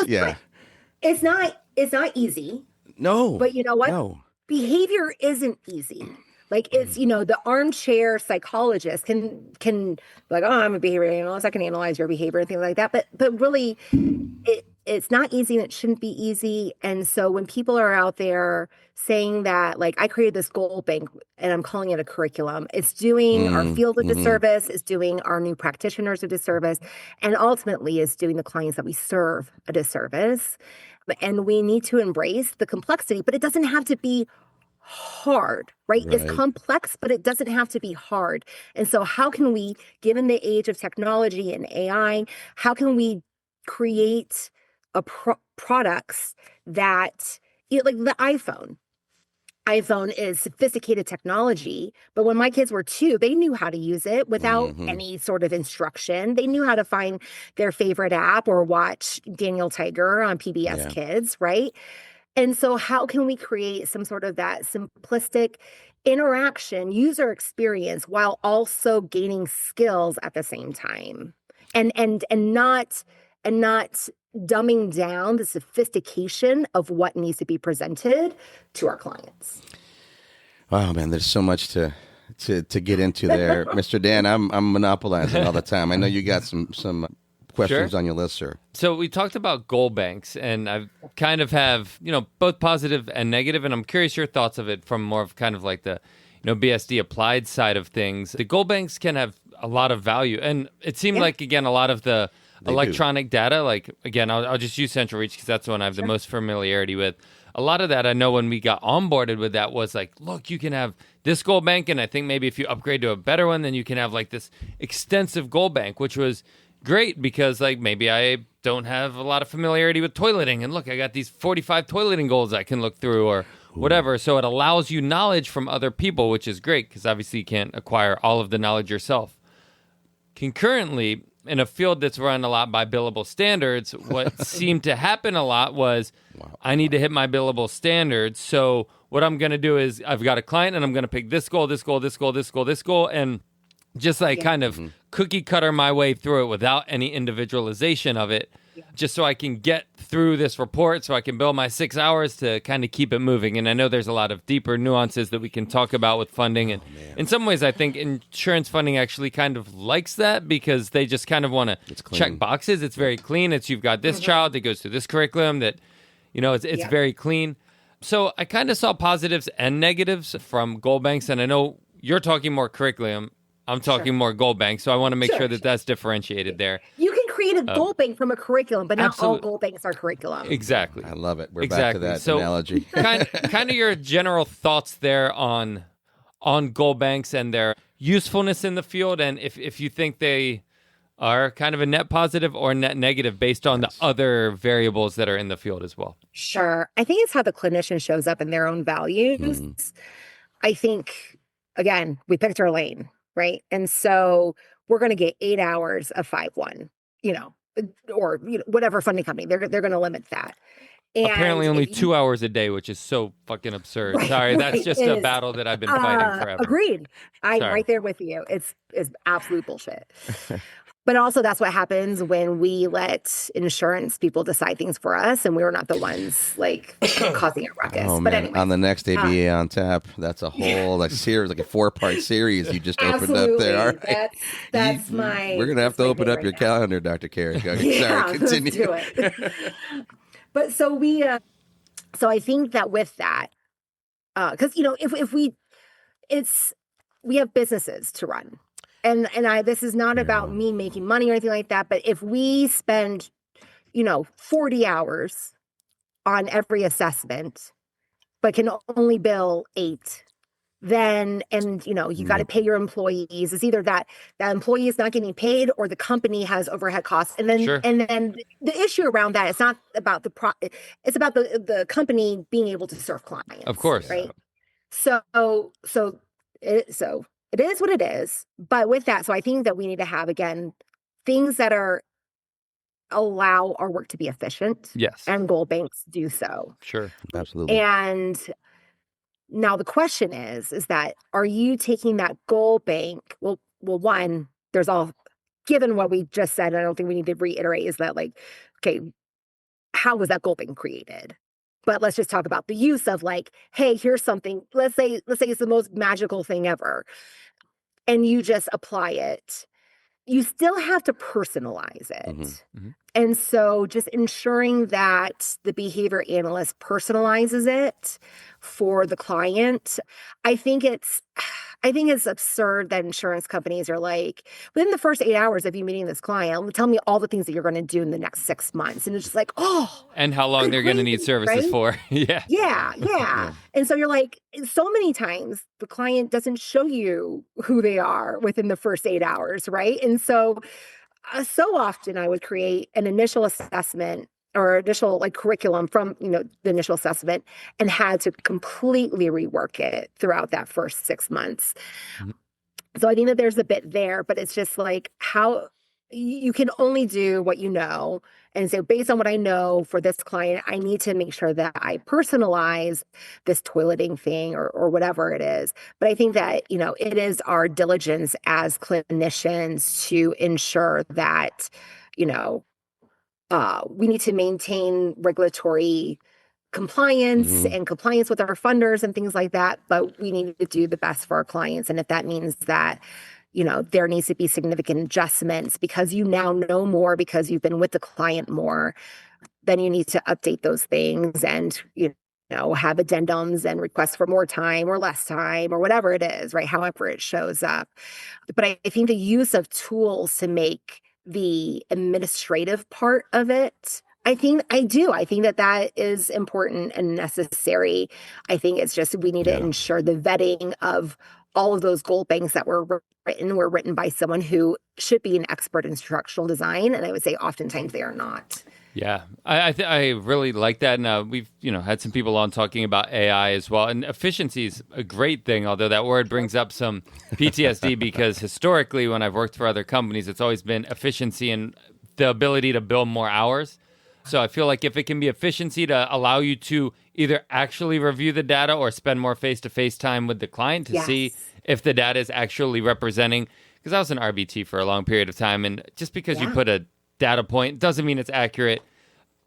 It's not easy. No. But you know what? No. Behavior isn't easy. Like it's, the armchair psychologist can like, oh, I'm a behavior analyst. I can analyze your behavior and things like that. But really it's not easy and it shouldn't be easy. And so when people are out there saying that, like, I created this goal bank and I'm calling it a curriculum, it's doing our field a disservice, it's doing our new practitioners a disservice, and ultimately is doing the clients that we serve a disservice. And we need to embrace the complexity, but it doesn't have to be hard, right? It's complex, but it doesn't have to be hard. And so how can we, given the age of technology and AI, how can we create products that, like the iPhone is sophisticated technology, but when my kids were 2, they knew how to use it without any sort of instruction. They knew how to find their favorite app or watch Daniel Tiger on PBS Kids, right? And so how can we create some sort of that simplistic interaction, user experience, while also gaining skills at the same time? And not dumbing down the sophistication of what needs to be presented to our clients. Wow, man, there's so much to get into there. Mr. Dan, I'm monopolizing all the time. I know you got some questions on your list, sir. So we talked about goal banks, and I kind of have, both positive and negative, and I'm curious your thoughts of it from more of kind of like the, BSD applied side of things. The goal banks can have a lot of value, and it seemed like, again, a lot of the electronic data, like, again, I'll just use CentralReach because that's the one I have the most familiarity with. A lot of that, I know when we got onboarded with that was like, look, you can have this goal bank, and I think maybe if you upgrade to a better one, then you can have like this extensive goal bank, which was great because like maybe I don't have a lot of familiarity with toileting, and look, I got these 45 toileting goals I can look through or whatever. So it allows you knowledge from other people, which is great because obviously you can't acquire all of the knowledge yourself. Concurrently, in a field that's run a lot by billable standards, what seemed to happen a lot was I need to hit my billable standards. So what I'm going to do is I've got a client and I'm going to pick this goal, this goal, this goal, this goal, this goal, and just like kind of cookie cutter my way through it without any individualization of it, just so I can get through this report so I can bill my 6 hours to kind of keep it moving. And I know there's a lot of deeper nuances that we can talk about with funding. And in some ways, I think insurance funding actually kind of likes that because they just kind of want to check boxes. It's very clean. It's you've got this child that goes through this curriculum that, it's very clean. So I kind of saw positives and negatives from goal banks. And I know you're talking more curriculum. I'm talking more goal banks, so I want to make sure that that's differentiated there. You can create a goal bank from a curriculum, but not absolutely. all goal banks are curriculum. Exactly. I love it. We're Exactly. back to that So, analogy. kind of your general thoughts there on goal banks and their usefulness in the field, and if you think they are kind of a net positive or net negative based on the other variables that are in the field as well. Sure. I think it's how the clinician shows up in their own values. I think, again, we picked our lane, right? And so we're going to get 8 hours of 5-1, or whatever funding company. They're going to limit that. And apparently only 2 hours a day, which is so fucking absurd. Right, Sorry, that's right, just a battle that I've been fighting forever. Agreed. I'm Sorry. right there with you. It's absolute bullshit. But also that's what happens when we let insurance people decide things for us and we were not the ones like causing a ruckus. Oh, but man. anyway, On the next ABA on tap, that's a whole series, like a 4-part series you just opened up there. All right. That's my. We're going to have to open up your now. calendar, Dr. Kerri. Yeah, Sorry, continue. let's do it. But so so I think that with that, because if we have businesses to run. And this is not about me making money or anything like that, but if we spend, 40 hours on every assessment, but can only bill 8, then, you got to pay your employees. It's either that employee is not getting paid or the company has overhead costs. And then, Sure. and then the issue around that, it's not about it's about the company being able to serve clients. Of course. Right. So it is what it is. But with that, so I think that we need to have, again, things that allow our work to be efficient. Yes. And goal banks do so. Sure. Absolutely. And now the question is that, are you taking that goal bank? Well, one, given what we just said, I don't think we need to reiterate, is that okay, how was that goal bank created? But let's just talk about the use of hey, here's something. Let's say it's the most magical thing ever. And you just apply it. You still have to personalize it. Mm-hmm. And so just ensuring that the behavior analyst personalizes it for the client. I think it's absurd that insurance companies are within the first 8 hours of you meeting this client, tell me all the things that you're going to do in the next 6 months. And it's just and how long they're going to need services right? for. Yeah. Yeah. And so you're so many times the client doesn't show you who they are within the first 8 hours, right? And so often I would create an initial assessment or initial curriculum from, the initial assessment and had to completely rework it throughout that first 6 months. Mm-hmm. So I think that there's a bit there, but it's just how you can only do what you know. And so based on what I know for this client, I need to make sure that I personalize this toileting thing or whatever it is. But I think that, it is our diligence as clinicians to ensure that, we need to maintain regulatory compliance and compliance with our funders and things like that. But we need to do the best for our clients. And if that means that, there needs to be significant adjustments because you now know more because you've been with the client more, then you need to update those things and, have addendums and requests for more time or less time or whatever it is, right? However it shows up. But I think the use of tools to make the administrative part of it, I think that is important and necessary. I think it's just we need to ensure the vetting of all of those goal banks that were written by someone who should be an expert in instructional design. And I would say oftentimes they are not. Yeah, I really like that. And we've, had some people on talking about AI as well. And efficiency is a great thing, although that word brings up some PTSD because historically when I've worked for other companies, it's always been efficiency and the ability to bill more hours. So I feel like if it can be efficiency to allow you to either actually review the data or spend more face-to-face time with the client to see if the data is actually representing, because I was an RBT for a long period of time, and just because you put a data point doesn't mean it's accurate.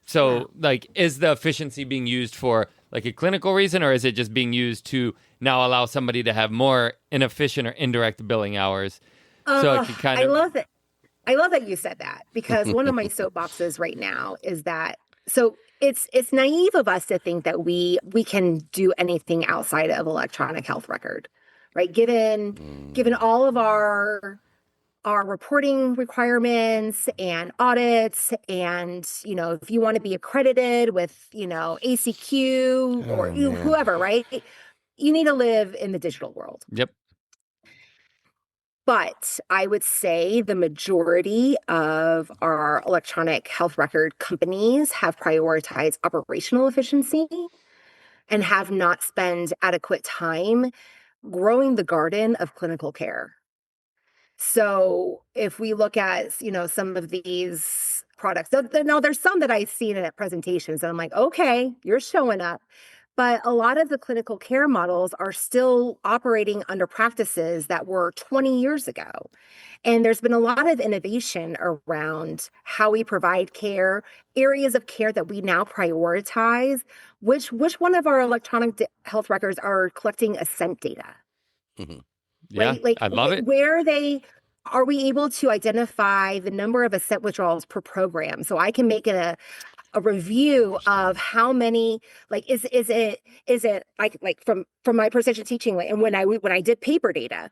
So is the efficiency being used for a clinical reason, or is it just being used to now allow somebody to have more inefficient or indirect billing hours? So it can kind of... I love that you said that because one of my soapboxes right now is that, so it's naive of us to think that we can do anything outside of electronic health record, right? Given all of our our reporting requirements and audits. And, if you want to be accredited with, ACQ or whoever, right? You need to live in the digital world. Yep. But I would say the majority of our electronic health record companies have prioritized operational efficiency and have not spent adequate time growing the garden of clinical care. So if we look at, some of these products, now there's some that I've seen at presentations and I'm like, okay, you're showing up. But a lot of the clinical care models are still operating under practices that were 20 years ago. And there's been a lot of innovation around how we provide care, areas of care that we now prioritize, which one of our electronic health records are collecting ascent data. Mm-hmm. Yeah, right? Like, I love it. Are we able to identify the number of ascent withdrawals per program? So I can make it a review of how many, like, is it like from my precision teaching, and when I did paper data,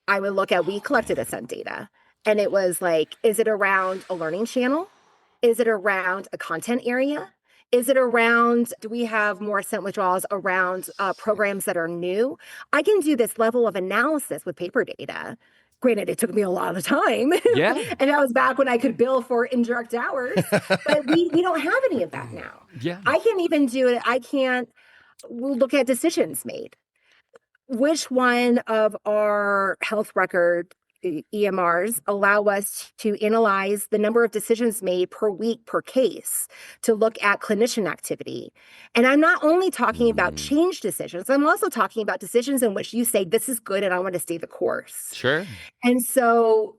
I would look at, we collected ascent data, and it was like, is it around a learning channel? Is it around a content area? Is it around, do we have more ascent withdrawals around programs that are new? I can do this level of analysis with paper data. Granted, it took me a lot of time. Yeah. And that was back when I could bill for indirect hours. But we don't have any of that now. Yeah. I can even do it. We'll look at decisions made. Which one of our health record EMRs allow us to analyze the number of decisions made per week per case to look at clinician activity? And I'm not only talking about change decisions, I'm also talking about decisions in which you say, this is good and I want to stay the course. Sure. And so,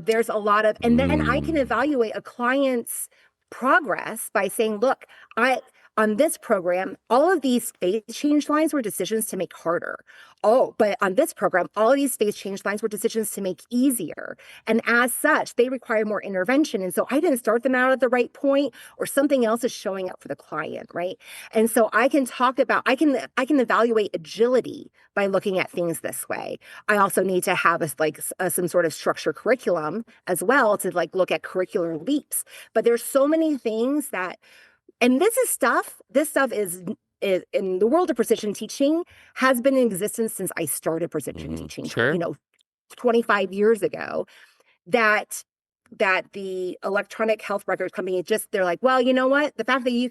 there's a lot of, and then I can evaluate a client's progress by saying, look, on this program, all of these phase change lines were decisions to make harder. Oh, but on this program, all of these phase change lines were decisions to make easier. And as such, they require more intervention. And so I didn't start them out at the right point, or something else is showing up for the client, right? And so I can I can evaluate agility by looking at things this way. I also need to have some sort of structured curriculum as well to look at curricular leaps. But there's so many things that, and this stuff is in the world of precision teaching, has been in existence since I started precision teaching, Sure. 25 years ago, that the electronic health records company they're like, well, you know what? The fact that you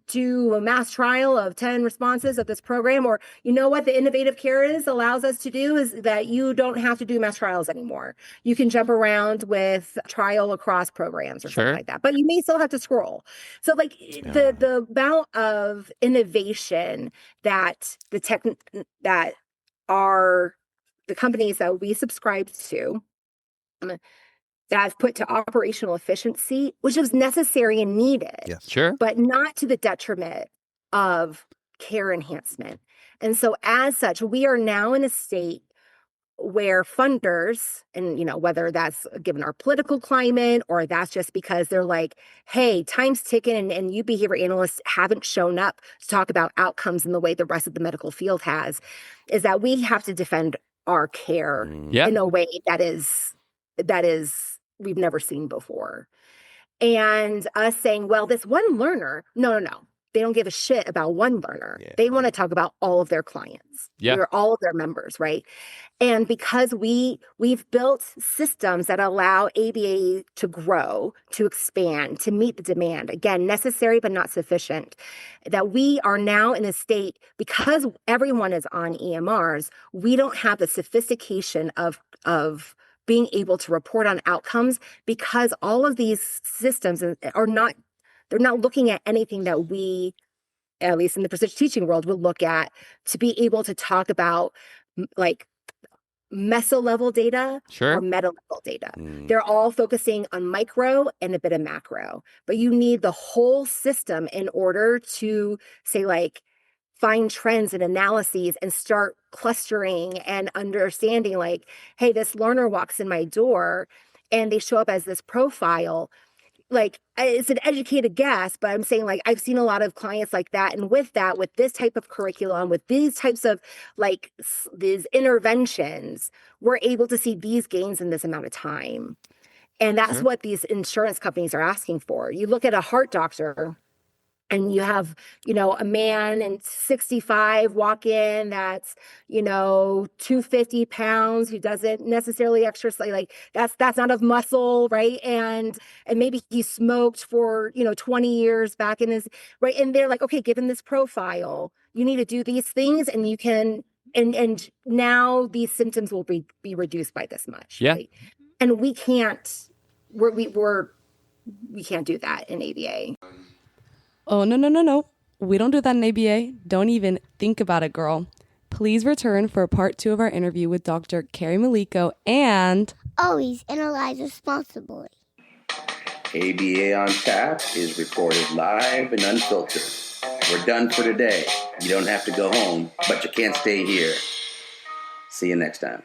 do a mass trial of 10 responses of this program, or what the innovative care allows us to do is that you don't have to do mass trials anymore. You can jump around with trial across programs or something like that, but you may still have to scroll. So the amount of innovation that that are the companies that we subscribe to, that I've put to operational efficiency, which was necessary and needed, Yes. Sure. but not to the detriment of care enhancement. And so as such, we are now in a state where funders, and whether that's given our political climate or that's just because they're like, hey, time's ticking and you behavior analysts haven't shown up to talk about outcomes in the way the rest of the medical field has, is that we have to defend our care in a way that is we've never seen before. And us saying, well, this one learner, no. They don't give a shit about one learner. Yeah. They want to talk about all of their clients, or all of their members, right? And because we've built systems that allow ABA to grow, to expand, to meet the demand, again, necessary but not sufficient, that we are now in a state, because everyone is on EMRs, we don't have the sophistication of being able to report on outcomes, because all of these systems they're not looking at anything that we, at least in the precision teaching world, would look at to be able to talk about meso level data or meta level data. They're all focusing on micro and a bit of macro, but you need the whole system in order to say, find trends and analyses and start clustering and understanding, hey, this learner walks in my door and they show up as this profile. like it's an educated guess, but I'm saying like I've seen a lot of clients like that. And with that, with this type of curriculum, with these types of like these interventions, we're able to see these gains in this amount of time. And that's what these insurance companies are asking for. You look at a heart doctor and you have, a man and 65 walk in that's, 250 pounds who doesn't necessarily exercise, like that's not enough muscle, right? And maybe he smoked for, 20 years back in his, right? And they're like, okay, given this profile, you need to do these things and you can, and now these symptoms will be reduced by this much. Yeah. Right? And we can't, we can't do that in ABA. Oh, no. We don't do that in ABA. Don't even think about it, girl. Please return for part 2 of our interview with Dr. Kerri Milyko and... Always analyze responsibly. ABA on Tap is recorded live and unfiltered. We're done for today. You don't have to go home, but you can't stay here. See you next time.